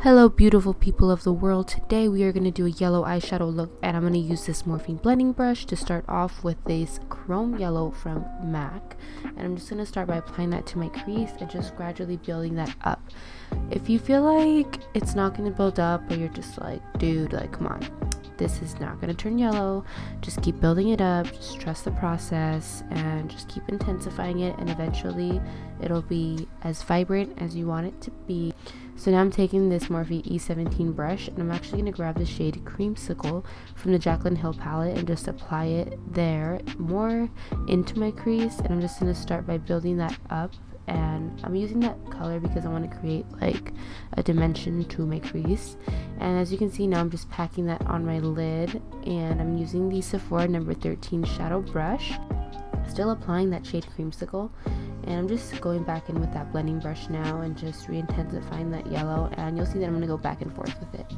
Hello beautiful people of the world. Today we are going to do a yellow eyeshadow look, and I'm going to use this Morphine blending brush to start off with this chrome yellow from MAC, and I'm just going to start by applying that to my crease and just gradually building that up. If you feel like it's not going to build up, or you're just like, dude, like, come on, this is not going to turn yellow, just keep building it up, just trust the process and just keep intensifying it, and eventually it'll be as vibrant as you want it to be. So now I'm taking this Morphe E17 brush, and I'm actually going to grab the shade Creamsicle from the Jaclyn Hill palette and just apply it there more into my crease, and I'm just going to start by building that up. And I'm using that color because I want to create like a dimension to my crease. And as you can see now, I'm just packing that on my lid, and I'm using the Sephora number 13 shadow brush, still applying that shade Creamsicle, and I'm just going back in with that blending brush now and just re-intensifying that yellow, and you'll see that I'm going to go back and forth with it.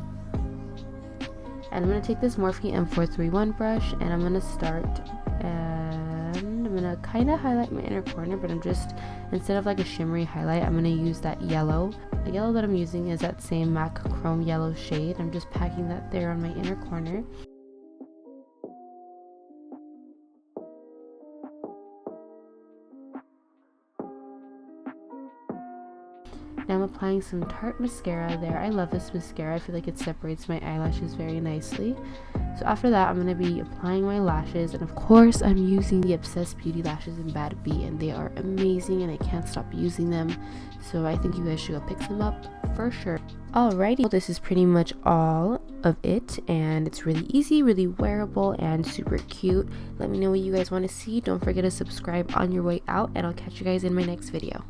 And I'm going to take this Morphe M431 brush, and I'm going to start, and I'm going to kind of highlight my inner corner, but I'm just, instead of like a shimmery highlight, I'm going to use that yellow. The yellow that I'm using is that same MAC chrome yellow shade. I'm just packing that there on my inner corner. Now I'm applying some Tarte mascara there. I love this mascara. I feel like it separates my eyelashes very nicely. So after that, I'm going to be applying my lashes, and of course I'm using the Obsessed Beauty lashes in Bad B, and they are amazing and I can't stop using them. So I think you guys should go pick them up for sure. Alrighty, well, this is pretty much all of it, and it's really easy, really wearable, and super cute. Let me know what you guys want to see. Don't forget to subscribe on your way out, and I'll catch you guys in my next video.